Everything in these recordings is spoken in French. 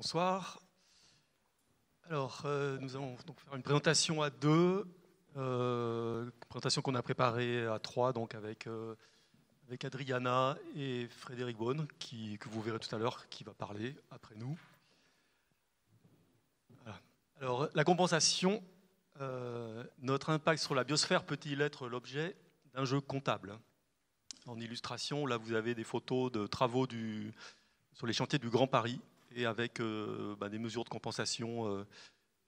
Bonsoir. Alors, nous allons donc faire une présentation à deux, une présentation qu'on a préparée à trois, donc avec Adriana et Frédéric Beaune, que vous verrez tout à l'heure, qui va parler après nous. Voilà. Alors, la compensation, notre impact sur la biosphère peut-il être l'objet d'un jeu comptable? En illustration, là, vous avez des photos de travaux sur les chantiers du Grand Paris, et avec des mesures de compensation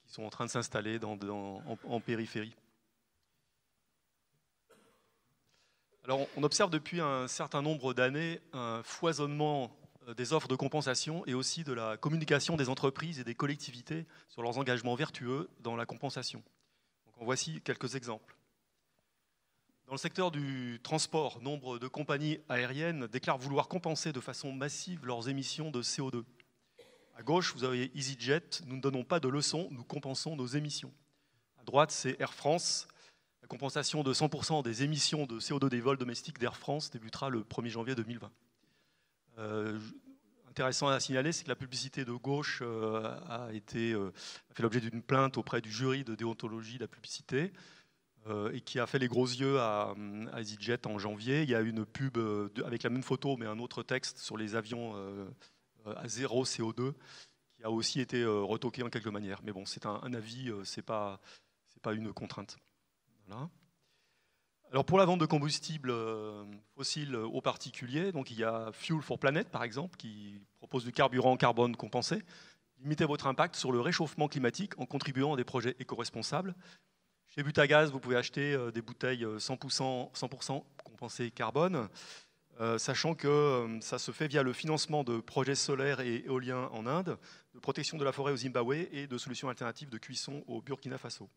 qui sont en train de s'installer en périphérie. Alors, on observe depuis un certain nombre d'années un foisonnement des offres de compensation et aussi de la communication des entreprises et des collectivités sur leurs engagements vertueux dans la compensation. Donc, en voici quelques exemples. Dans le secteur du transport, nombre de compagnies aériennes déclarent vouloir compenser de façon massive leurs émissions de CO2. À gauche, vous avez EasyJet, nous ne donnons pas de leçons, nous compensons nos émissions. À droite, c'est Air France. La compensation de 100% des émissions de CO2 des vols domestiques d'Air France débutera le 1er janvier 2020. Intéressant à signaler, c'est que la publicité de gauche a fait l'objet d'une plainte auprès du jury de déontologie de la publicité et qui a fait les gros yeux à EasyJet en janvier. Il y a une pub avec la même photo, mais un autre texte sur les avions à zéro CO2, qui a aussi été retoqué en quelque manière. Mais bon, c'est un avis, c'est pas une contrainte. Voilà. Alors pour la vente de combustibles fossiles aux particuliers, donc il y a Fuel for Planet par exemple, qui propose du carburant en carbone compensé. Limitez votre impact sur le réchauffement climatique en contribuant à des projets éco-responsables. Chez Butagaz, vous pouvez acheter des bouteilles 100% compensées carbone. Sachant que ça se fait via le financement de projets solaires et éoliens en Inde, de protection de la forêt au Zimbabwe et de solutions alternatives de cuisson au Burkina Faso.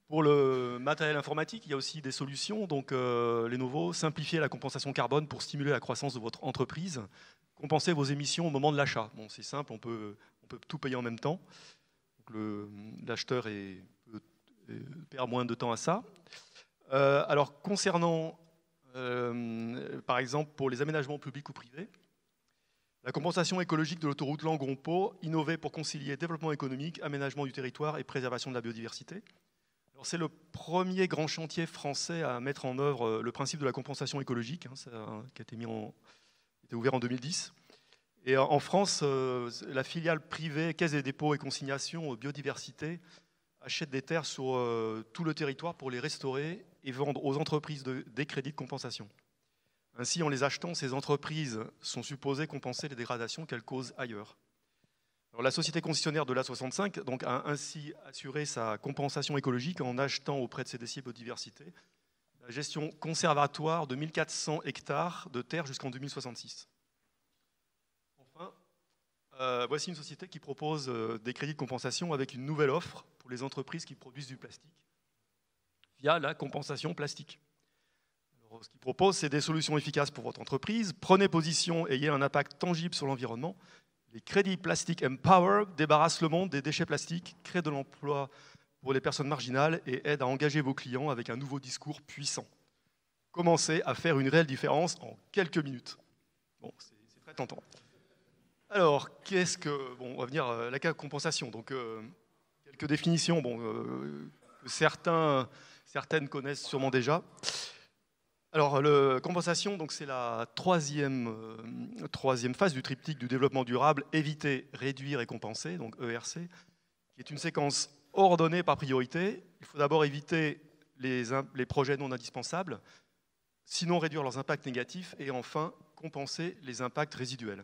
Pour le matériel informatique, il y a aussi des solutions. Donc, Lenovo, simplifiez la compensation carbone pour stimuler la croissance de votre entreprise. Compensez vos émissions au moment de l'achat. Bon, c'est simple, on peut tout payer en même temps. L'acheteur perd moins de temps à ça. Alors, concernant par exemple, pour les aménagements publics ou privés, la compensation écologique de l'autoroute Langon-Pau, innover pour concilier développement économique, aménagement du territoire et préservation de la biodiversité. C'est le premier grand chantier français à mettre en œuvre le principe de la compensation écologique, qui a été ouvert en 2010. Et en France, la filiale privée Caisse des dépôts et consignations biodiversité achète des terres sur tout le territoire pour les restaurer et vendre aux entreprises des crédits de compensation. Ainsi, en les achetant, ces entreprises sont supposées compenser les dégradations qu'elles causent ailleurs. Alors, la société concessionnaire de l'A65 donc, a ainsi assuré sa compensation écologique en achetant auprès de ses dossiers biodiversité la gestion conservatoire de 1400 hectares de terres jusqu'en 2066. Enfin, voici une société qui propose des crédits de compensation avec une nouvelle offre pour les entreprises qui produisent du plastique via la compensation plastique. Alors, ce qu'ils proposent, c'est des solutions efficaces pour votre entreprise. Prenez position, ayez un impact tangible sur l'environnement. Les crédits Plastic Empower débarrassent le monde des déchets plastiques, créent de l'emploi pour les personnes marginales et aident à engager vos clients avec un nouveau discours puissant. Commencez à faire une réelle différence en quelques minutes. Bon, c'est très tentant. Alors, on va venir à la compensation. Donc, quelques définitions que certaines connaissent sûrement déjà. Alors, la compensation, c'est la troisième phase du triptyque du développement durable, éviter, réduire et compenser, donc ERC, qui est une séquence ordonnée par priorité. Il faut d'abord éviter les projets non indispensables, sinon réduire leurs impacts négatifs, et enfin compenser les impacts résiduels.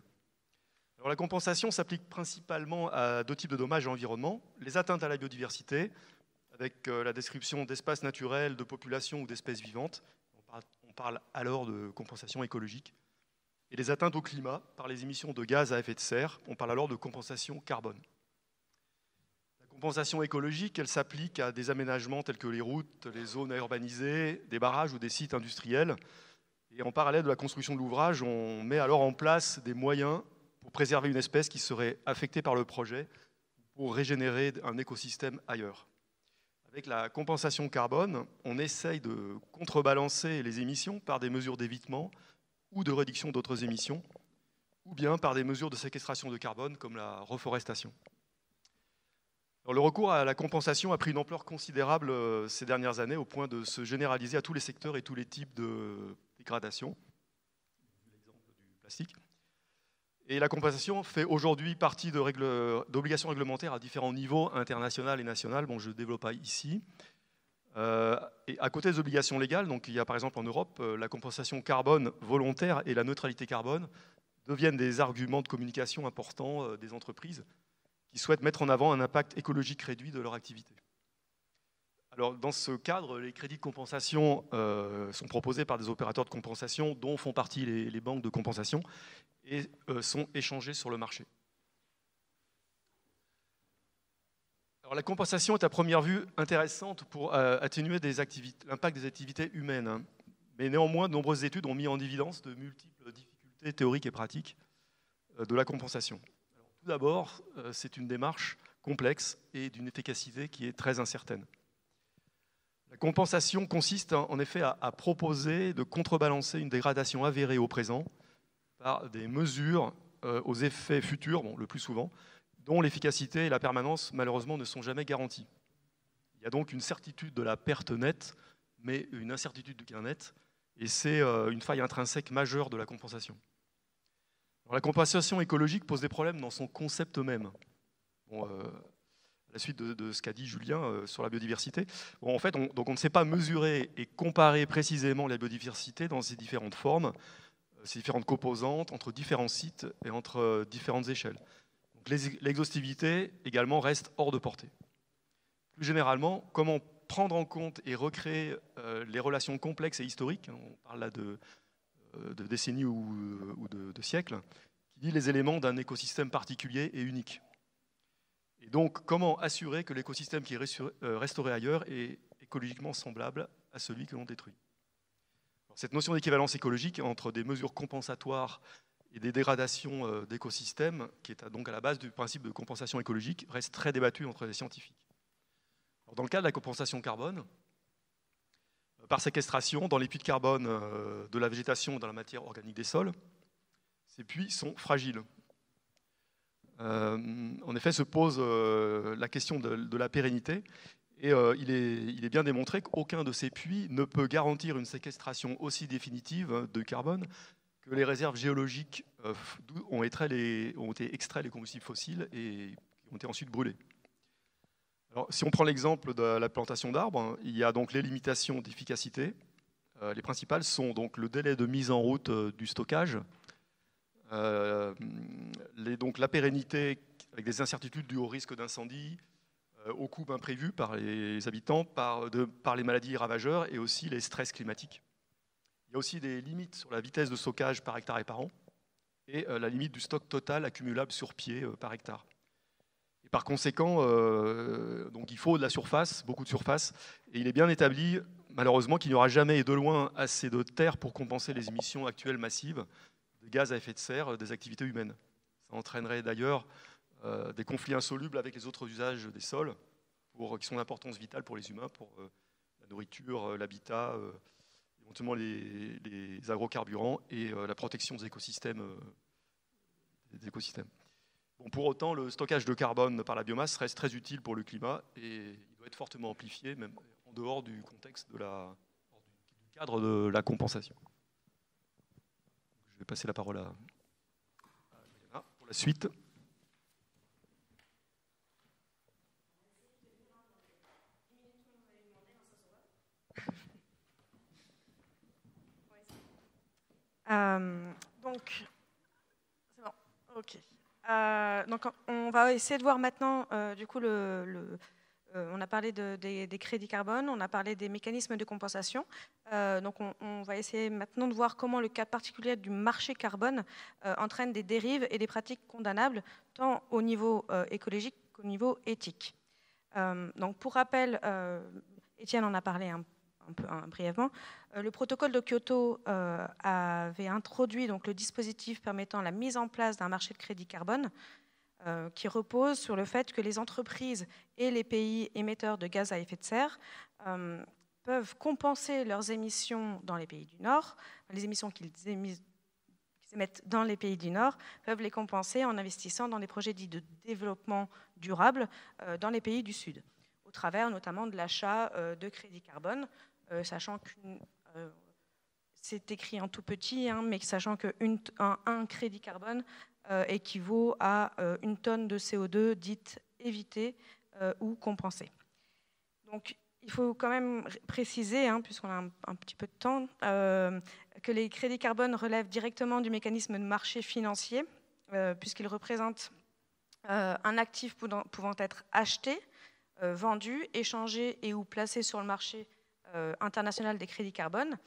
Alors, la compensation s'applique principalement à deux types de dommages à l'environnement, les atteintes à la biodiversité, avec la description d'espaces naturels, de populations ou d'espèces vivantes. On parle alors de compensation écologique. Et les atteintes au climat par les émissions de gaz à effet de serre. On parle alors de compensation carbone. La compensation écologique, elle s'applique à des aménagements tels que les routes, les zones à urbaniser, des barrages ou des sites industriels. Et en parallèle de la construction de l'ouvrage, on met alors en place des moyens pour préserver une espèce qui serait affectée par le projet, pour régénérer un écosystème ailleurs. Avec la compensation carbone, on essaye de contrebalancer les émissions par des mesures d'évitement ou de réduction d'autres émissions, ou bien par des mesures de séquestration de carbone comme la reforestation. Alors, le recours à la compensation a pris une ampleur considérable ces dernières années au point de se généraliser à tous les secteurs et tous les types de dégradation. L'exemple du plastique. Et la compensation fait aujourd'hui partie d'obligations réglementaires à différents niveaux, international et national. Bon, je ne développe pas ici. Et à côté des obligations légales, donc il y a par exemple en Europe, la compensation carbone volontaire et la neutralité carbone deviennent des arguments de communication importants des entreprises qui souhaitent mettre en avant un impact écologique réduit de leur activité. Alors, dans ce cadre, les crédits de compensation sont proposés par des opérateurs de compensation dont font partie les banques de compensation et sont échangés sur le marché. Alors, la compensation est à première vue intéressante pour atténuer l'impact des activités humaines. Hein. Mais néanmoins, de nombreuses études ont mis en évidence de multiples difficultés théoriques et pratiques de la compensation. Alors, tout d'abord, c'est une démarche complexe et d'une efficacité qui est très incertaine. La compensation consiste en effet à proposer de contrebalancer une dégradation avérée au présent par des mesures aux effets futurs, bon, le plus souvent, dont l'efficacité et la permanence, malheureusement, ne sont jamais garanties. Il y a donc une certitude de la perte nette, mais une incertitude du gain net, et c'est une faille intrinsèque majeure de la compensation. Alors, la compensation écologique pose des problèmes dans son concept même. Bon, à la suite de ce qu'a dit Julien sur la biodiversité. Bon, en fait, on ne sait pas mesurer et comparer précisément la biodiversité dans ses différentes formes, ses différentes composantes, entre différents sites et entre différentes échelles. L'exhaustivité également reste hors de portée. Plus généralement, comment prendre en compte et recréer les relations complexes et historiques, on parle là de décennies ou de siècles, qui lient les éléments d'un écosystème particulier et unique. Et donc, comment assurer que l'écosystème qui est restauré ailleurs est écologiquement semblable à celui que l'on détruit? Alors, cette notion d'équivalence écologique entre des mesures compensatoires et des dégradations d'écosystèmes, qui est donc à la base du principe de compensation écologique, reste très débattue entre les scientifiques. Alors, dans le cas de la compensation carbone, par séquestration dans les puits de carbone de la végétation et dans la matière organique des sols, ces puits sont fragiles. En effet, se pose la question de la pérennité et il est bien démontré qu'aucun de ces puits ne peut garantir une séquestration aussi définitive de carbone que les réserves géologiques d'où ont été extraits les combustibles fossiles et qui ont été ensuite brûlés. Alors, si on prend l'exemple de la plantation d'arbres, il y a donc les limitations d'efficacité. Les principales sont donc le délai de mise en route du stockage, donc la pérennité avec des incertitudes dues au risque d'incendie, aux coûts imprévus par les habitants, par les maladies ravageurs et aussi les stress climatiques. Il y a aussi des limites sur la vitesse de stockage par hectare et par an et la limite du stock total accumulable sur pied par hectare. Et par conséquent, donc il faut de la surface, beaucoup de surface, et il est bien établi malheureusement qu'il n'y aura jamais et de loin assez de terre pour compenser les émissions actuelles massives de gaz à effet de serre des activités humaines. Ça entraînerait d'ailleurs des conflits insolubles avec les autres usages des sols qui sont d'importance vitale pour les humains, pour la nourriture, l'habitat, éventuellement les agrocarburants et la protection des écosystèmes. Bon, pour autant, le stockage de carbone par la biomasse reste très utile pour le climat et il doit être fortement amplifié, même en dehors du contexte du cadre de la compensation. Je vais passer la parole à Diana pour la suite. Donc, c'est bon, ok. Donc, on va essayer de voir maintenant, du coup, on a parlé des crédits carbone, on a parlé des mécanismes de compensation. Donc, on va essayer maintenant de voir comment le cas particulier du marché carbone entraîne des dérives et des pratiques condamnables, tant au niveau écologique qu'au niveau éthique. Donc, pour rappel, Étienne en a parlé un peu brièvement. Le protocole de Kyoto avait introduit donc, le dispositif permettant la mise en place d'un marché de crédit carbone qui repose sur le fait que les entreprises et les pays émetteurs de gaz à effet de serre peuvent compenser leurs émissions dans les pays du Nord, les émissions qu'ils émettent dans les pays du Nord peuvent les compenser en investissant dans des projets dits de développement durable dans les pays du Sud, au travers notamment de l'achat de crédits carbone, sachant que c'est écrit en tout petit, hein, mais sachant qu'un crédit carbone équivaut à une tonne de CO2 dite évitée ou compensée. Donc, il faut quand même préciser, hein, puisqu'on a un petit peu de temps, que les crédits carbone relèvent directement du mécanisme de marché financier, puisqu'ils représentent un actif pouvant être acheté, vendu, échangé et ou placé sur le marché international des crédits carbone.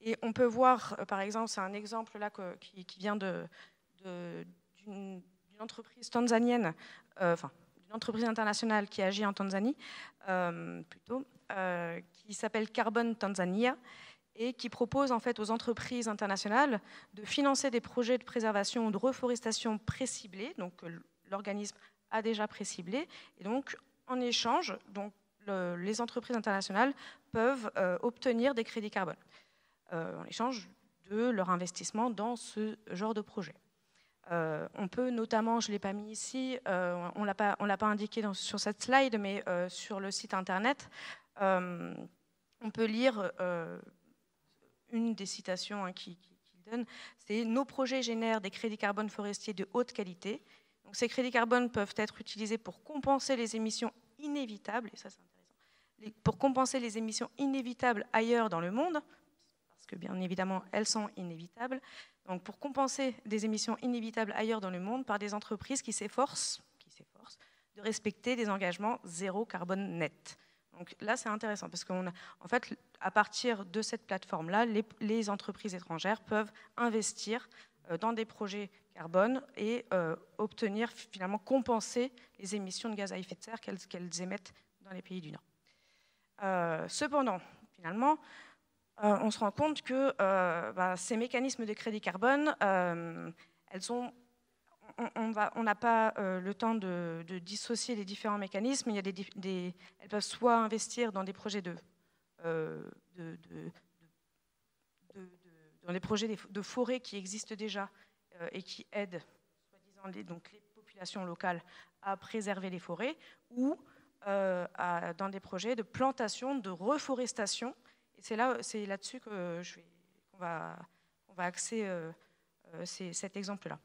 Et on peut voir, par exemple, c'est un exemple là qui vient d'une entreprise tanzanienne, enfin, d'une entreprise internationale qui agit en Tanzanie, qui s'appelle Carbon Tanzania, et qui propose en fait aux entreprises internationales de financer des projets de préservation ou de reforestation préciblés, donc l'organisme a déjà préciblé, et donc en échange, les entreprises internationales peuvent obtenir des crédits carbone en échange de leur investissement dans ce genre de projet. On peut notamment, je ne l'ai pas mis ici, on ne l'a pas indiqué sur cette slide, mais sur le site internet, on peut lire une des citations qu'il donne, c'est « Nos projets génèrent des crédits carbone forestiers de haute qualité. Donc, ces crédits carbone peuvent être utilisés pour compenser les émissions inévitables, et ça c'est intéressant, pour compenser les émissions inévitables ailleurs dans le monde, parce que bien évidemment elles sont inévitables, donc pour compenser des émissions inévitables ailleurs dans le monde par des entreprises qui s'efforcent de respecter des engagements zéro carbone net. » Donc là, c'est intéressant parce qu'en fait, à partir de cette plateforme-là, les entreprises étrangères peuvent investir dans des projets carbone et obtenir, finalement, compenser les émissions de gaz à effet de serre qu'elles émettent dans les pays du Nord. Cependant, finalement, on se rend compte que ces mécanismes de crédit carbone, on n'a pas le temps de dissocier les différents mécanismes. Il y a elles peuvent soit investir dans des projets dans des projets de forêt qui existent déjà et qui aident, soi-disant, les populations locales à préserver les forêts, ou dans des projets de plantation, de reforestation. Et c'est là-dessus qu'on va axer cet exemple-là.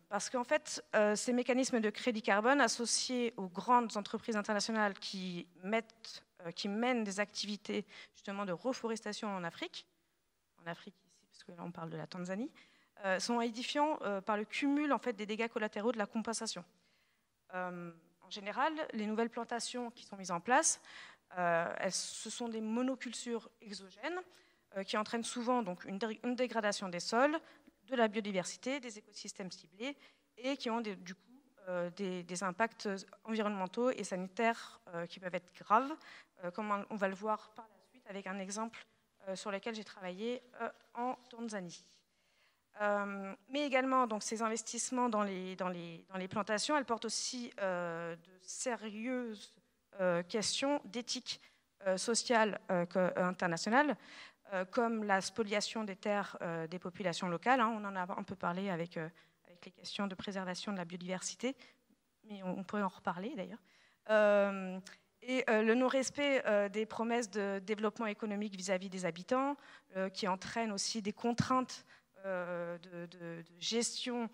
Parce qu'en fait, ces mécanismes de crédit carbone associés aux grandes entreprises internationales qui mènent des activités justement de reforestation en Afrique ici, parce que là on parle de la Tanzanie, sont édifiants par le cumul en fait, des dégâts collatéraux de la compensation. En général, les nouvelles plantations qui sont mises en place, ce sont des monocultures exogènes qui entraînent souvent donc, une dégradation des sols, de la biodiversité, des écosystèmes ciblés, et qui ont du coup des impacts environnementaux et sanitaires qui peuvent être graves, comme on va le voir par la suite avec un exemple sur lequel j'ai travaillé en Tanzanie. Mais également, donc, ces investissements dans les plantations, elles portent aussi de sérieuses questions d'éthique sociale internationale, comme la spoliation des terres des populations locales. On en a un peu parlé avec les questions de préservation de la biodiversité, mais on pourrait en reparler d'ailleurs. Et le non-respect des promesses de développement économique vis-à-vis des habitants, qui entraîne aussi des contraintes de gestion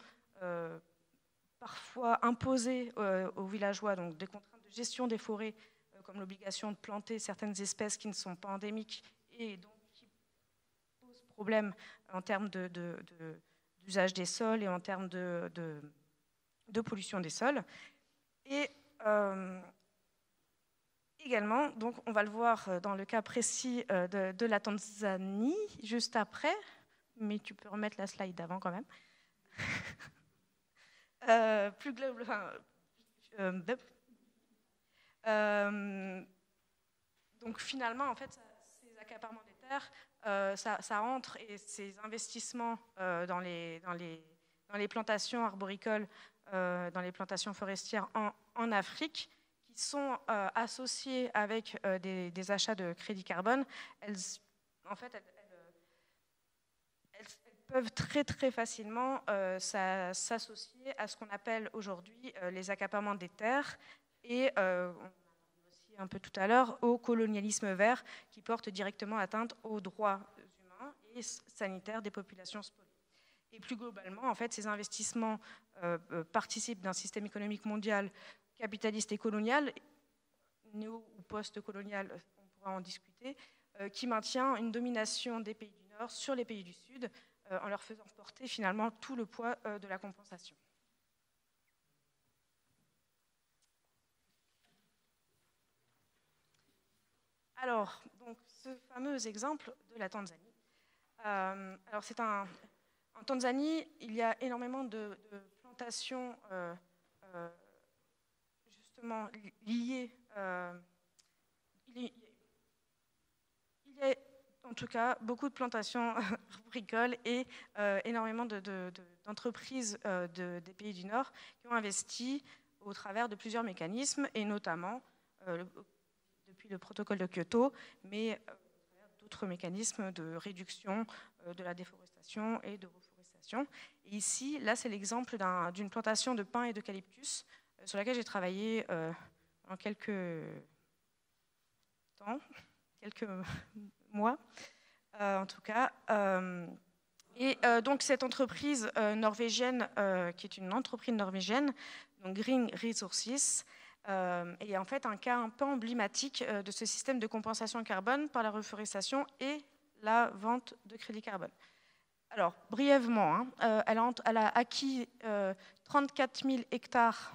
parfois imposées aux villageois, donc des contraintes de gestion des forêts, comme l'obligation de planter certaines espèces qui ne sont pas endémiques et donc problème en termes d'usage des sols et en termes de pollution des sols. Et également, donc on va le voir dans le cas précis de la Tanzanie, juste après, mais tu peux remettre la slide d'avant quand même. Plus globalement, donc finalement, en fait, ces accaparements des terres, ça entre, et ces investissements dans les plantations arboricoles, dans les plantations forestières en Afrique, qui sont associés avec des achats de crédits carbone, elles peuvent très facilement s'associer à ce qu'on appelle aujourd'hui les accaparements des terres et, on en a parlé aussi un peu tout à l'heure, au colonialisme vert qui porte directement atteinte aux droits humains et sanitaires des populations spoliées. Et plus globalement, en fait, ces investissements participent d'un système économique mondial capitaliste et colonial, néo- ou post-colonial, on pourra en discuter, qui maintient une domination des pays du Nord sur les pays du Sud, en leur faisant porter finalement tout le poids de la compensation. Alors, donc, ce fameux exemple de la Tanzanie. Alors, en Tanzanie, il y a énormément de plantations justement liées. Il y a en tout cas beaucoup de plantations agricoles et énormément d'entreprises des pays du Nord qui ont investi au travers de plusieurs mécanismes et notamment depuis le protocole de Kyoto, mais d'autres mécanismes de réduction de la déforestation et de reforestation. Et ici, là, c'est l'exemple d'une plantation de pin et d'eucalyptus sur laquelle j'ai travaillé en quelques temps, quelques mois, en tout cas. Donc, cette entreprise norvégienne, qui est une entreprise norvégienne, donc Green Resources, est en fait un cas un peu emblématique de ce système de compensation carbone par la reforestation et la vente de crédits carbone. Alors, brièvement, elle a acquis 34 000 hectares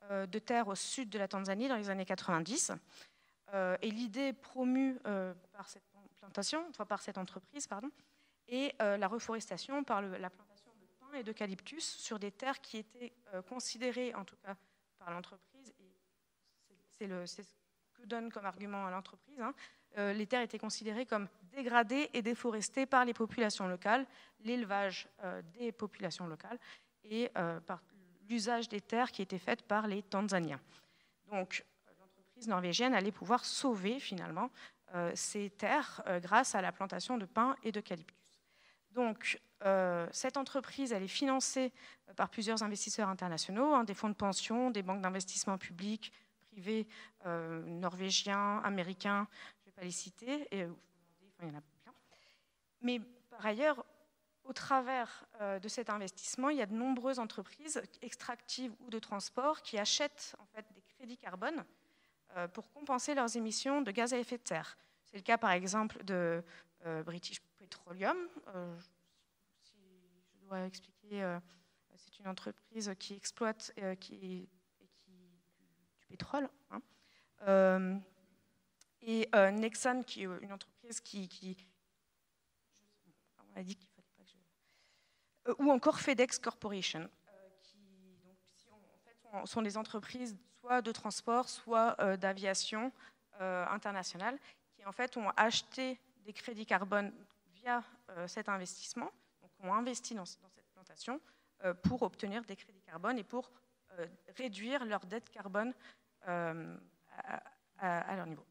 de terre au sud de la Tanzanie dans les années 90. Et l'idée promue par cette plantation, enfin par cette entreprise, pardon, est la reforestation par la plantation de pin et d'eucalyptus sur des terres qui étaient considérées, en tout cas par l'entreprise, et c'est ce que donne comme argument à l'entreprise, les terres étaient considérées comme dégradées et déforestées par les populations locales, l'élevage des populations locales et par l'usage des terres qui était fait par les Tanzaniens. Donc, l'entreprise norvégienne allait pouvoir sauver finalement ces terres grâce à la plantation de pin et d'eucalyptus. Donc, cette entreprise, elle est financée par plusieurs investisseurs internationaux, des fonds de pension, des banques d'investissement publiques, privés, norvégiens, américains, je ne vais pas les citer, et, il y en a plein. Mais par ailleurs, au travers de cet investissement, il y a de nombreuses entreprises extractives ou de transport qui achètent en fait des crédits carbone pour compenser leurs émissions de gaz à effet de serre. C'est le cas par exemple de British Petroleum. Si je dois expliquer, c'est une entreprise qui exploite du pétrole. Et Nexan, qui est une entreprise qui on a dit qu'il fallait pas que je... ou encore FedEx Corporation, en fait, sont des entreprises soit de transport, soit d'aviation internationale, qui en fait ont acheté des crédits carbone via cet investissement, donc ont investi dans cette plantation pour obtenir des crédits carbone et pour réduire leur dette carbone à leur niveau.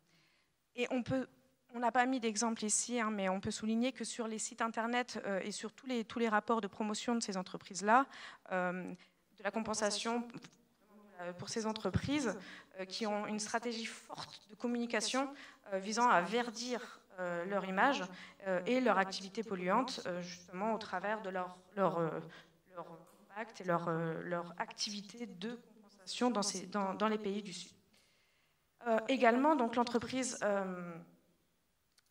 Et on n'a pas mis d'exemple ici, mais on peut souligner que sur les sites internet et sur tous les rapports de promotion de ces entreprises-là, de la compensation pour ces entreprises qui ont une stratégie forte de communication visant à verdir leur image et leur activité polluante, justement au travers de leur impact et leur activité de compensation dans les pays du Sud. Également, donc l'entreprise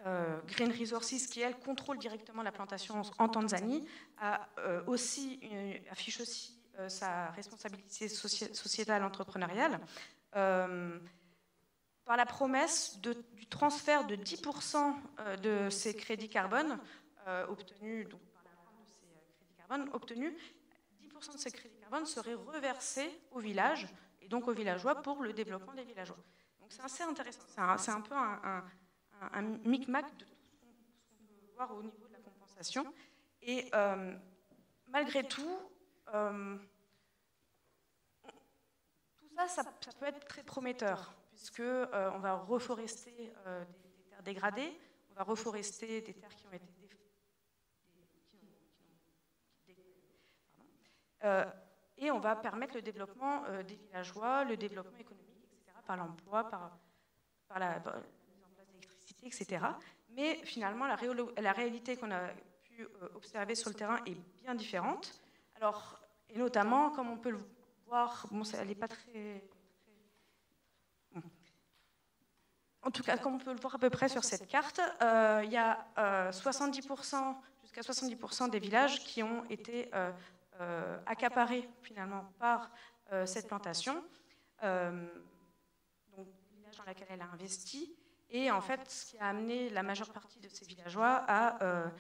Green Resources, qui elle contrôle directement la plantation en Tanzanie, affiche aussi sa responsabilité sociétale entrepreneuriale par la promesse du transfert de 10% de ces crédits carbone obtenus, donc par la vente de ces crédits carbone obtenus, 10% de ces crédits carbone seraient reversés au village et donc aux villageois pour le développement des villageois. Donc c'est assez intéressant. C'est un peu un micmac de tout ce qu'on peut voir au niveau de la compensation. Et malgré tout, tout ça peut être très prometteur, puisqu'on va reforester des terres dégradées, on va reforester des terres qui n'ont et on va permettre le développement des villageois, le développement économique, etc., par l'emploi, par la mise en place d'électricité, etc. Mais finalement, la réalité qu'on a pu observer sur le terrain est bien différente. Alors, et notamment, comme on peut le voir, bon, elle n'est pas très... Bon. En tout cas, comme on peut le voir à peu près sur cette carte, il y a 70%, jusqu'à 70% des villages qui ont été accaparés finalement par cette plantation, donc le village dans lequel elle a investi, et en fait, ce qui a amené la majeure partie de ces villageois à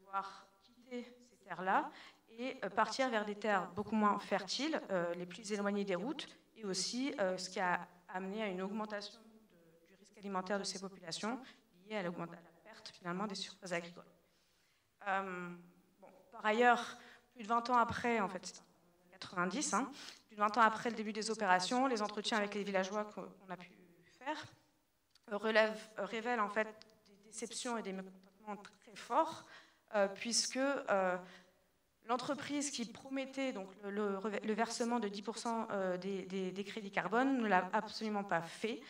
devoir quitter ces terres-là et partir vers des terres beaucoup moins fertiles, les plus éloignées des routes, et aussi ce qui a amené à une augmentation du risque alimentaire de ces populations liée à la perte finalement des surfaces agricoles. Bon, par ailleurs, plus de 20 ans après, en fait, c'est 90, hein, plus de 20 ans après le début des opérations, les entretiens avec les villageois qu'on a pu faire révèlent en fait des déceptions et des mécontentements très forts, puisque l'entreprise qui promettait donc, le versement de 10% des crédits carbone ne l'a absolument pas fait.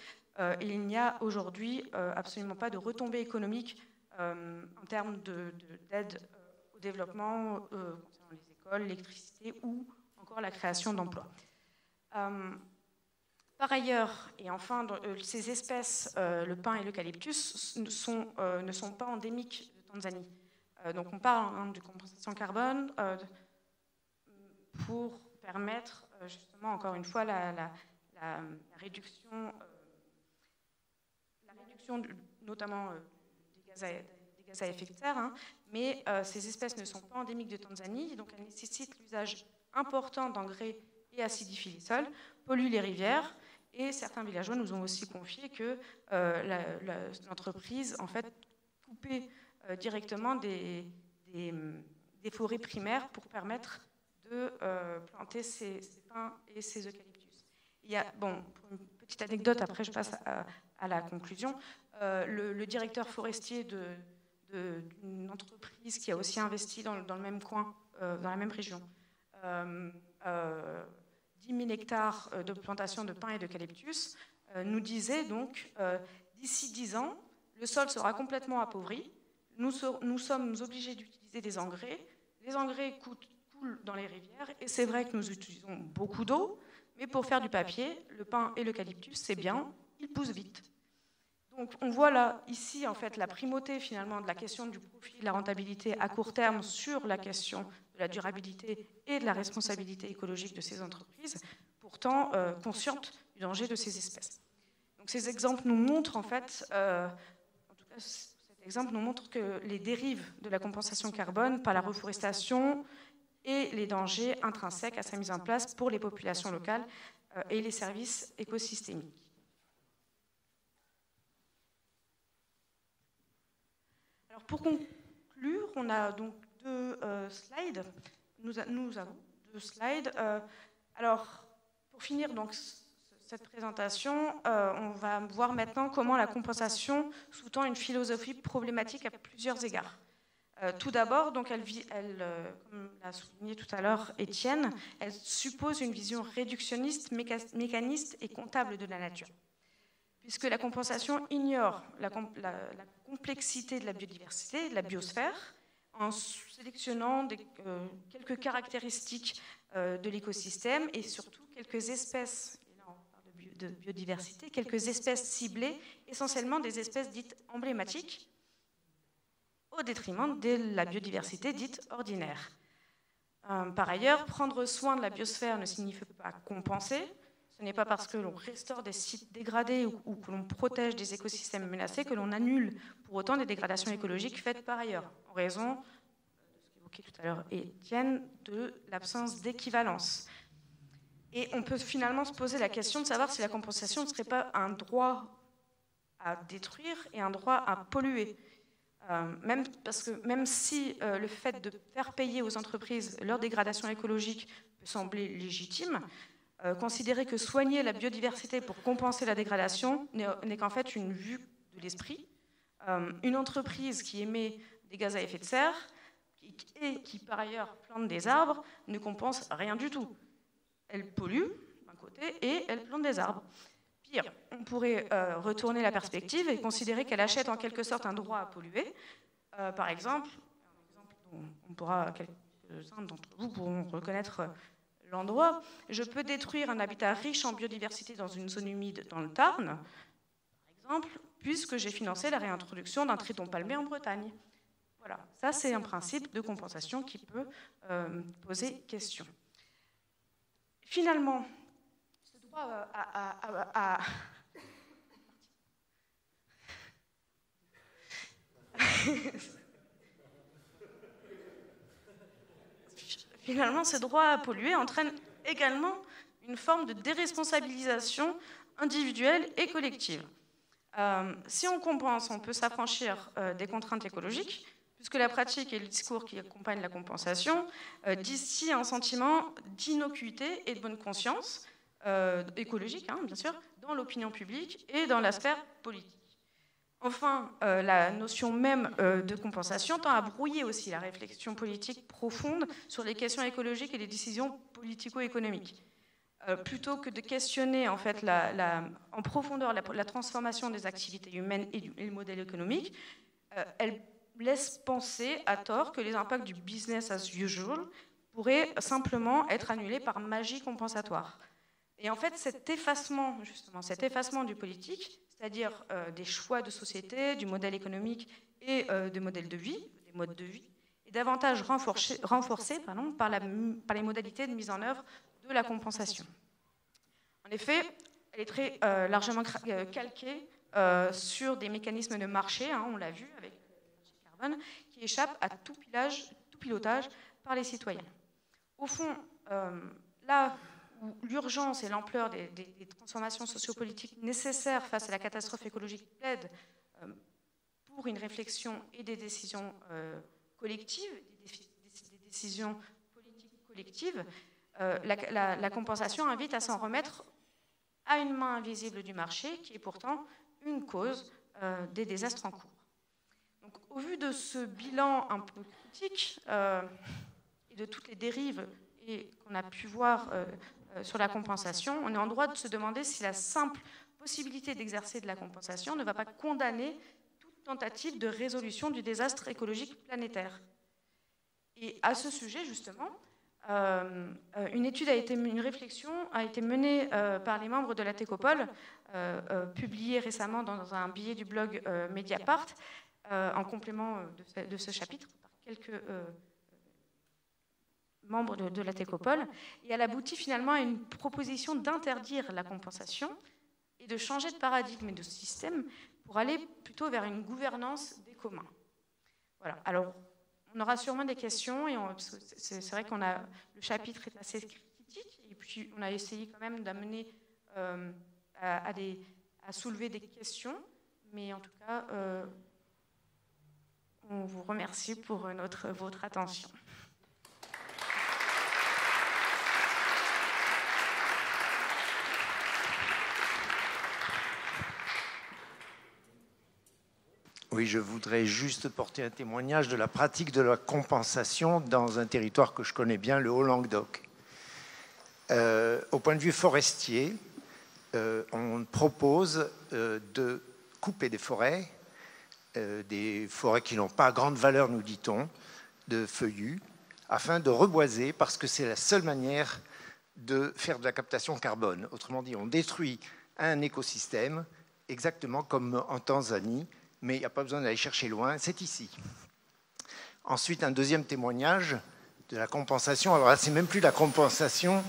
Il n'y a aujourd'hui absolument pas de retombées économiques en termes d'aide au développement concernant les écoles, l'électricité ou encore la création d'emplois. Par ailleurs, et enfin, ces espèces, le pin et l'eucalyptus, ne sont pas endémiques de Tanzanie. Donc on parle de compensation carbone pour permettre justement, encore une fois, la réduction notamment des gaz à effet de serre, hein, mais ces espèces ne sont pas endémiques de Tanzanie, donc elles nécessitent l'usage important d'engrais et acidifient les sols, polluent les rivières, et certains villageois nous ont aussi confié que l'entreprise en fait coupait directement des forêts primaires pour permettre de planter ces pins et ces eucalyptus. Il y a, bon, pour une petite anecdote, après je passe à la conclusion, le directeur forestier d'une entreprise qui a aussi investi dans le même coin, dans la même région, 10 000 hectares de plantation de pins et d'eucalyptus, nous disait donc, d'ici 10 ans, le sol sera complètement appauvri, nous sommes obligés d'utiliser des engrais, les engrais coulent dans les rivières, et c'est vrai que nous utilisons beaucoup d'eau, mais pour faire du papier, le pin et l'eucalyptus, c'est bien, ils poussent vite. Donc on voit là, ici, en fait, la primauté finalement de la question du profit, de la rentabilité à court terme sur la question de la durabilité et de la responsabilité écologique de ces entreprises, pourtant conscientes du danger de ces espèces. Donc ces exemples nous montrent, en fait, en tout cas cet exemple nous montre que les dérives de la compensation carbone par la reforestation et les dangers intrinsèques à sa mise en place pour les populations locales et les services écosystémiques. Alors pour conclure, on a donc deux slides. Nous avons deux slides. Alors, pour finir donc cette présentation, on va voir maintenant comment la compensation sous-tend une philosophie problématique à plusieurs égards. Tout d'abord, donc comme l'a souligné tout à l'heure Étienne, elle suppose une vision réductionniste, mécaniste et comptable de la nature, puisque la compensation ignore la complexité de la biodiversité, de la biosphère, en sélectionnant quelques caractéristiques de l'écosystème et surtout quelques espèces, et là on parle de biodiversité, quelques espèces ciblées, essentiellement des espèces dites emblématiques, au détriment de la biodiversité dite ordinaire. Par ailleurs, prendre soin de la biosphère ne signifie pas compenser. Ce n'est pas parce que l'on restaure des sites dégradés ou que l'on protège des écosystèmes menacés que l'on annule pour autant des dégradations écologiques faites par ailleurs, en raison de ce qu'évoquait tout à l'heure Étienne, de l'absence d'équivalence. Et on peut finalement se poser la question de savoir si la compensation ne serait pas un droit à détruire et un droit à polluer. Parce que même si le fait de faire payer aux entreprises leur dégradation écologique peut sembler légitime, considérer que soigner la biodiversité pour compenser la dégradation n'est qu'en fait une vue de l'esprit. Une entreprise qui émet des gaz à effet de serre et qui par ailleurs plante des arbres ne compense rien du tout. Elle pollue d'un côté et elle plante des arbres. Pire, on pourrait retourner la perspective et considérer qu'elle achète en quelque sorte un droit à polluer. Par exemple, on pourra, quelques-uns d'entre vous pourront reconnaître l'endroit. Je peux détruire un habitat riche en biodiversité dans une zone humide dans le Tarn, par exemple, puisque j'ai financé la réintroduction d'un triton palmé en Bretagne. Voilà, ça c'est un principe de compensation qui peut poser question. Finalement, ce droit Finalement, ce droit à polluer entraîne également une forme de déresponsabilisation individuelle et collective. Si on compense, on peut s'affranchir des contraintes écologiques, puisque la pratique et le discours qui accompagnent la compensation distillent un sentiment d'innocuité et de bonne conscience écologique, hein, bien sûr, dans l'opinion publique et dans la sphère politique. Enfin, la notion même de compensation tend à brouiller aussi la réflexion politique profonde sur les questions écologiques et les décisions politico-économiques. Plutôt que de questionner en fait en profondeur la transformation des activités humaines et le modèle économique, elle laisse penser à tort que les impacts du business as usual pourraient simplement être annulés par magie compensatoire. Et en fait, cet effacement du politique, c'est-à-dire des choix de société, du modèle économique et des modèles de vie, des modes de vie, est davantage renforcé par les modalités de mise en œuvre de la compensation. En effet, elle est très largement calquée sur des mécanismes de marché, hein, on l'a vu avec le marché carbone, qui échappent à tout pilotage par les citoyens. Au fond, là où l'urgence et l'ampleur des transformations sociopolitiques nécessaires face à la catastrophe écologique plaident pour une réflexion et des décisions collectives, des décisions politiques collectives, la compensation invite à s'en remettre à une main invisible du marché, qui est pourtant une cause des désastres en cours. Donc, au vu de ce bilan un peu critique et de toutes les dérives qu'on a pu voir sur la compensation, on est en droit de se demander si la simple possibilité d'exercer de la compensation ne va pas condamner toute tentative de résolution du désastre écologique planétaire. Et à ce sujet, justement, une réflexion a été menée par les membres de la Técopole, publiée récemment dans un billet du blog Mediapart, en complément de ce chapitre, par quelques membres de la Técopole, et elle aboutit finalement à une proposition d'interdire la compensation et de changer de paradigme et de système pour aller plutôt vers une gouvernance des communs. Voilà. Alors, on aura sûrement des questions, et c'est vrai que le chapitre est assez critique, et puis on a essayé quand même d'amener à soulever des questions, mais en tout cas, on vous remercie pour votre attention. Oui, je voudrais juste porter un témoignage de la pratique de la compensation dans un territoire que je connais bien, le Haut-Languedoc. Au point de vue forestier, on propose de couper des forêts qui n'ont pas grande valeur, nous dit-on, de feuillus, afin de reboiser, parce que c'est la seule manière de faire de la captation carbone. Autrement dit, on détruit un écosystème, exactement comme en Tanzanie, mais il n'y a pas besoin d'aller chercher loin, c'est ici. Ensuite, un deuxième témoignage de la compensation. Alors là, c'est même plus la compensation,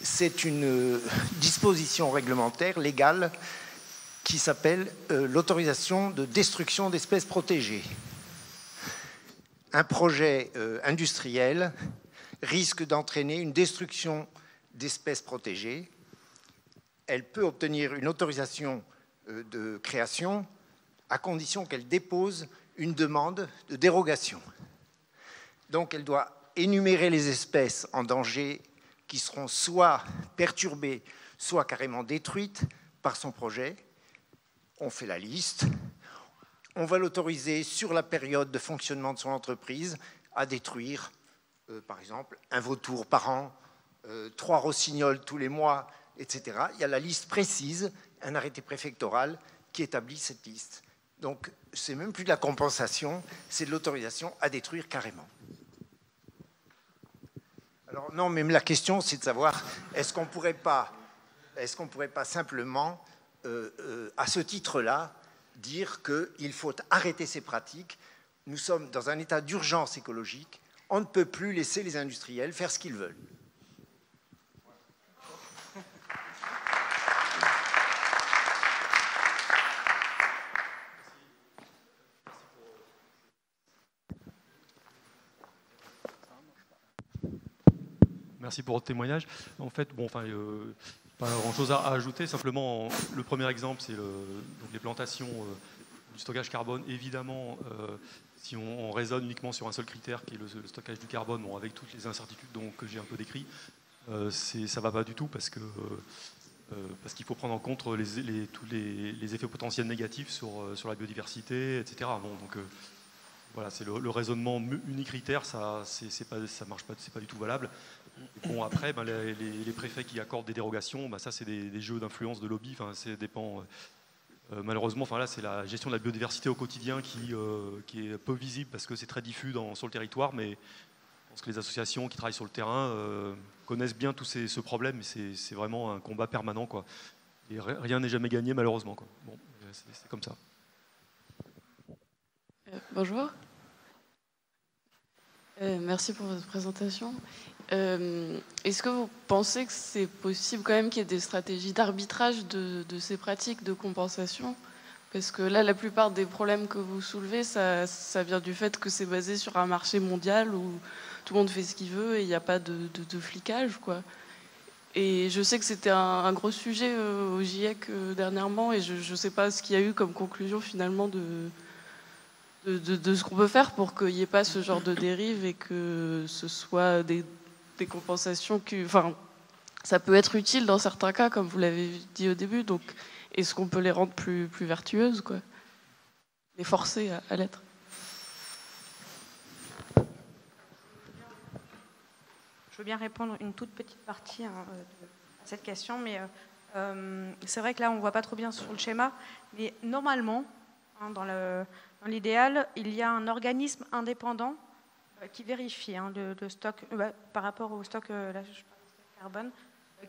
c'est une disposition réglementaire, légale, qui s'appelle l'autorisation de destruction d'espèces protégées. Un projet industriel risque d'entraîner une destruction d'espèces protégées. Elle peut obtenir une autorisation de création à condition qu'elle dépose une demande de dérogation. Donc elle doit énumérer les espèces en danger qui seront soit perturbées, soit carrément détruites par son projet. On fait la liste. On va l'autoriser sur la période de fonctionnement de son entreprise à détruire, par exemple, un vautour par an, 3 rossignols tous les mois, etc. Il y a la liste précise, un arrêté préfectoral qui établit cette liste. Donc, c'est même plus de la compensation, c'est de l'autorisation à détruire carrément. Alors, non, mais la question, c'est de savoir, est-ce qu'on ne pourrait pas simplement, à ce titre-là, dire qu'il faut arrêter ces pratiques. Nous sommes dans un état d'urgence écologique. On ne peut plus laisser les industriels faire ce qu'ils veulent. Merci pour votre témoignage. En fait, bon, enfin, pas grand-chose à ajouter. Simplement, le premier exemple, c'est les plantations du stockage carbone. Évidemment, si on raisonne uniquement sur un seul critère, qui est le stockage du carbone, bon, avec toutes les incertitudes que j'ai un peu décrites, ça ne va pas du tout parce qu'il faut prendre en compte tous les effets potentiels négatifs sur la biodiversité, etc. Bon, donc, voilà, c'est le raisonnement unicritère, ça marche pas, c'est pas du tout valable. Et bon, après, ben, les préfets qui accordent des dérogations, ben, ça c'est des jeux d'influence de lobby. Enfin, ça dépend. Malheureusement, enfin là, c'est la gestion de la biodiversité au quotidien qui est peu visible parce que c'est très diffus sur le territoire. Mais je pense que les associations qui travaillent sur le terrain connaissent bien tout ce problème. Et c'est vraiment un combat permanent, quoi. Et rien n'est jamais gagné, malheureusement, quoi. Bon, c'est comme ça. Bonjour. Merci pour votre présentation. Est-ce que vous pensez que c'est possible quand même qu'il y ait des stratégies d'arbitrage de ces pratiques de compensation? Parce que là, la plupart des problèmes que vous soulevez, ça vient du fait que c'est basé sur un marché mondial où tout le monde fait ce qu'il veut et il n'y a pas de flicage, quoi. Et je sais que c'était un gros sujet au GIEC dernièrement et je ne sais pas ce qu'il y a eu comme conclusion finalement de ce qu'on peut faire pour qu'il n'y ait pas ce genre de dérive et que ce soit des compensations enfin, ça peut être utile dans certains cas, comme vous l'avez dit au début. Donc, est-ce qu'on peut les rendre plus vertueuses, quoi, les forcer à l'être? Je veux bien répondre une toute petite partie à cette question, mais c'est vrai que là, on ne voit pas trop bien sur le schéma, mais normalement, hein, dans l'idéal, il y a un organisme indépendant qui vérifie le stock, par rapport au stock carbone,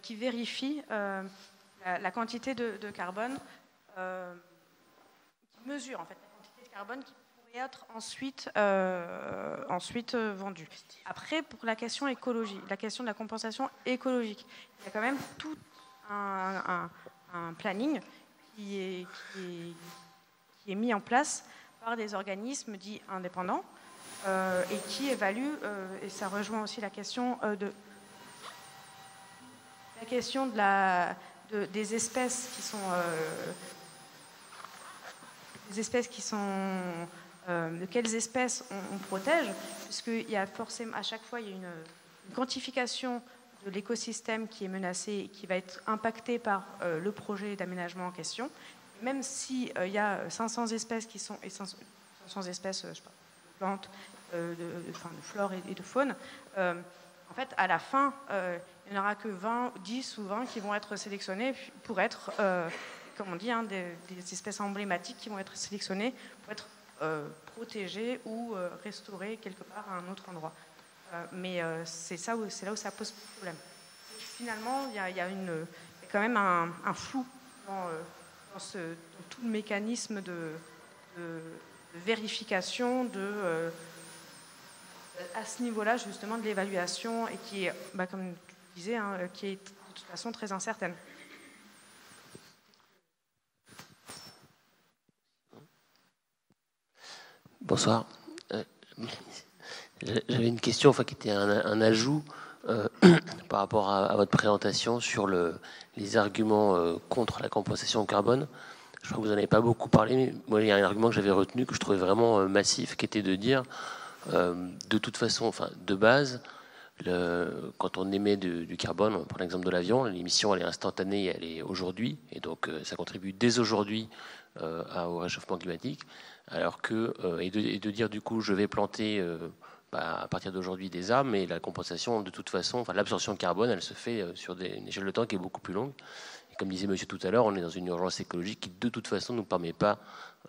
qui vérifie la quantité de carbone, qui mesure en fait la quantité de carbone qui pourrait être ensuite vendue. Après, pour la question écologie, la question de la compensation écologique, il y a quand même tout un planning qui est mis en place par des organismes dits indépendants et qui évaluent, et ça rejoint aussi la question des espèces qui sont de quelles espèces on protège, puisqu'il y a forcément à chaque fois il y a une quantification de l'écosystème qui est menacé et qui va être impacté par le projet d'aménagement en question. Même s'il y a 500 espèces qui sont 500 espèces je sais pas, de plantes, de flore et de faune, en fait, à la fin, il n'y en aura que 10 ou 20 qui vont être sélectionnés pour être, comme on dit, des espèces emblématiques qui vont être sélectionnées pour être protégées ou restaurées quelque part à un autre endroit. Mais c'est là où ça pose problème. Et finalement, il y a quand même un flou dans tout le mécanisme de vérification à ce niveau-là, justement, de l'évaluation et qui est, comme tu disais, qui est de toute façon très incertaine. Bonsoir. J'avais une question qui était un ajout par rapport à votre présentation sur les arguments contre la compensation au carbone. Je crois que vous n'en avez pas beaucoup parlé, mais moi, il y a un argument que j'avais retenu, que je trouvais vraiment massif, qui était de dire, de toute façon, de base, quand on émet du carbone, on prend l'exemple de l'avion, l'émission elle est instantanée, elle est aujourd'hui, et donc ça contribue dès aujourd'hui au réchauffement climatique, alors que, et de dire du coup, je vais planter à partir d'aujourd'hui des arbres, mais la compensation, de toute façon, enfin, l'absorption de carbone, elle se fait sur une échelle de temps qui est beaucoup plus longue. Et comme disait monsieur tout à l'heure, on est dans une urgence écologique qui, de toute façon, ne nous permet pas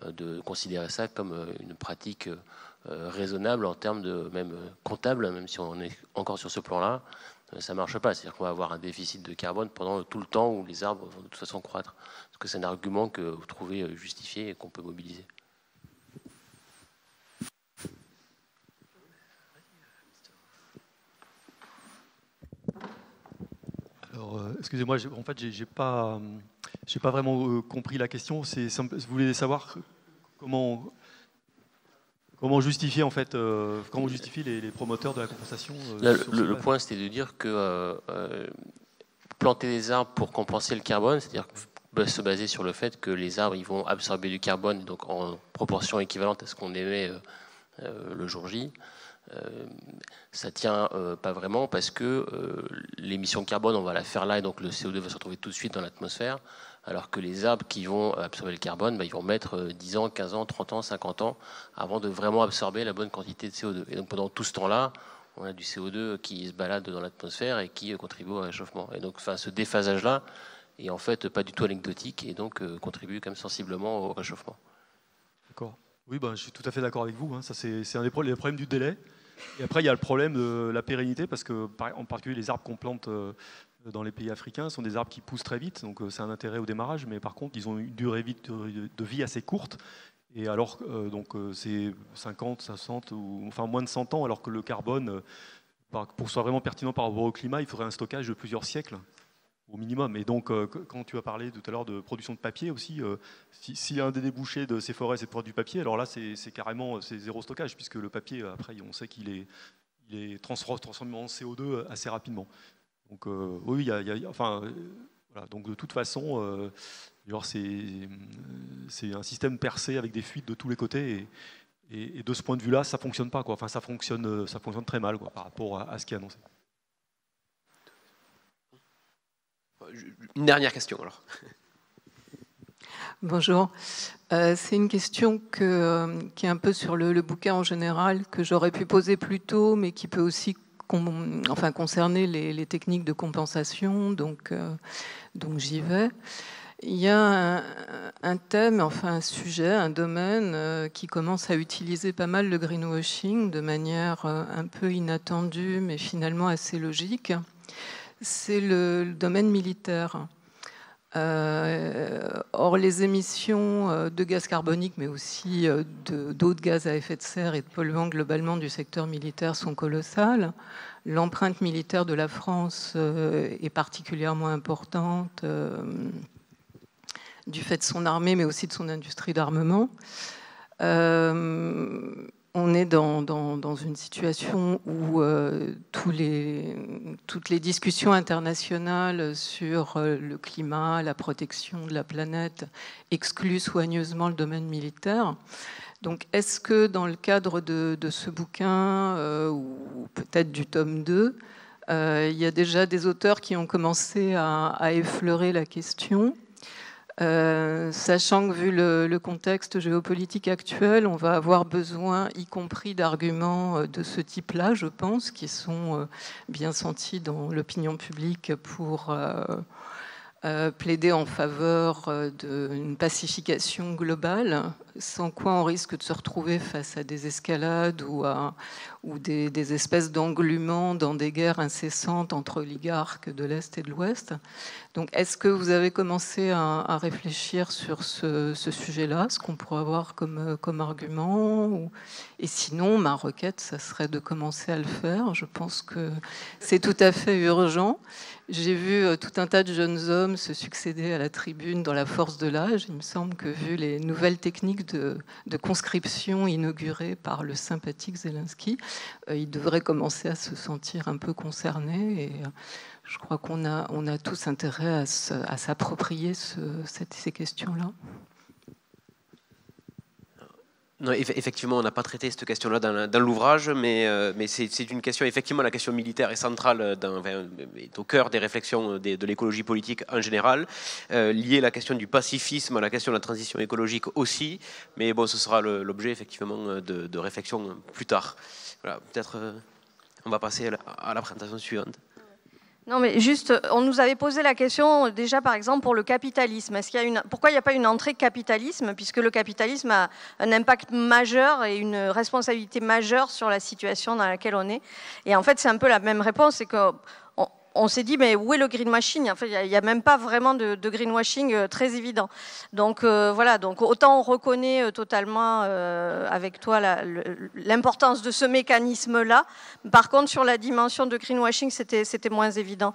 de considérer ça comme une pratique raisonnable en termes de même comptable, même si on est encore sur ce plan-là, ça ne marche pas. C'est-à-dire qu'on va avoir un déficit de carbone pendant tout le temps où les arbres vont de toute façon croître. Parce que c'est un argument que vous trouvez justifié et qu'on peut mobiliser. Alors, excusez-moi, en fait, j'ai pas vraiment compris la question. Vous voulez savoir comment justifier en fait, comment justifient les promoteurs de la compensation. Le point, c'était de dire que planter des arbres pour compenser le carbone, c'est-à-dire se baser sur le fait que les arbres ils vont absorber du carbone, donc en proportion équivalente à ce qu'on émet le jour J. Ça tient pas vraiment parce que l'émission de carbone, on va la faire là et donc le CO2 va se retrouver tout de suite dans l'atmosphère, alors que les arbres qui vont absorber le carbone, ils vont mettre 10 ans, 15 ans, 30 ans, 50 ans avant de vraiment absorber la bonne quantité de CO2. Et donc pendant tout ce temps-là, on a du CO2 qui se balade dans l'atmosphère et qui contribue au réchauffement. Et donc ce déphasage-là est en fait pas du tout anecdotique et donc contribue quand même sensiblement au réchauffement. D'accord. Oui, je suis tout à fait d'accord avec vous. Ça, c'est un des problèmes du délai. Et après, il y a le problème de la pérennité, parce que, en particulier, les arbres qu'on plante dans les pays africains sont des arbres qui poussent très vite, donc c'est un intérêt au démarrage, mais par contre, ils ont une durée de vie assez courte, et alors, c'est 50, 60, ou enfin moins de 100 ans, alors que le carbone, pour que ce soit vraiment pertinent par rapport au climat, il faudrait un stockage de plusieurs siècles au minimum. Et donc, quand tu as parlé tout à l'heure de production de papier aussi, si un des débouchés de ces forêts, c'est de produire du papier, alors là, c'est carrément zéro stockage, puisque le papier, après, on sait qu'il est transformé en CO2 assez rapidement. Donc, oui, voilà, donc de toute façon, c'est un système percé avec des fuites de tous les côtés, et de ce point de vue-là, ça ne fonctionne pas, quoi. Enfin, ça fonctionne très mal, quoi, par rapport à ce qui est annoncé. Une dernière question alors. Bonjour. C'est une question qui est un peu sur le bouquin en général, que j'aurais pu poser plus tôt, mais qui peut aussi concerner les techniques de compensation, donc j'y vais. Il y a un thème, un sujet, un domaine qui commence à utiliser pas mal le greenwashing de manière un peu inattendue, mais finalement assez logique. C'est le domaine militaire. Or, les émissions de gaz carbonique, mais aussi d'autres gaz à effet de serre et de polluants globalement du secteur militaire sont colossales. L'empreinte militaire de la France est particulièrement importante du fait de son armée, mais aussi de son industrie d'armement. On est dans une situation où toutes les discussions internationales sur le climat, la protection de la planète excluent soigneusement le domaine militaire. Donc, est-ce que dans le cadre de ce bouquin, ou peut-être du tome 2, il y a déjà des auteurs qui ont commencé à effleurer la question ? Sachant que vu le contexte géopolitique actuel, on va avoir besoin, y compris d'arguments de ce type-là, je pense, qui sont bien sentis dans l'opinion publique pour plaider en faveur d'une pacification globale, sans quoi on risque de se retrouver face à des escalades ou des espèces d'engluements dans des guerres incessantes entre oligarques de l'Est et de l'Ouest. Donc, est-ce que vous avez commencé à réfléchir sur ce sujet-là, ce qu'on pourrait avoir comme argument Et sinon, ma requête, ça serait de commencer à le faire. Je pense que c'est tout à fait urgent. J'ai vu tout un tas de jeunes hommes se succéder à la tribune dans la force de l'âge. Il me semble que, vu les nouvelles techniques de conscription inaugurées par le sympathique Zelensky, ils devraient commencer à se sentir un peu concernés. Et je crois qu'on a tous intérêt à s'approprier ces questions-là. Non, effectivement, on n'a pas traité cette question-là dans l'ouvrage, mais c'est une question, effectivement, la question militaire est centrale, est au cœur des réflexions de l'écologie politique en général, liée à la question du pacifisme, à la question de la transition écologique aussi, mais bon, ce sera l'objet, effectivement, de réflexion plus tard. Voilà, peut-être on va passer à la présentation suivante. Non, mais juste, on nous avait posé la question déjà, par exemple, pour le capitalisme. Pourquoi il n'y a pas une entrée capitalisme, puisque le capitalisme a un impact majeur et une responsabilité majeure sur la situation dans laquelle on est. Et en fait, c'est un peu la même réponse, c'est qu'on s'est dit, mais où est le greenwashing? En fait, il n'y a même pas vraiment de greenwashing très évident. Donc voilà, donc autant on reconnaît totalement avec toi l'importance de ce mécanisme-là. Par contre, sur la dimension de greenwashing, c'était moins évident.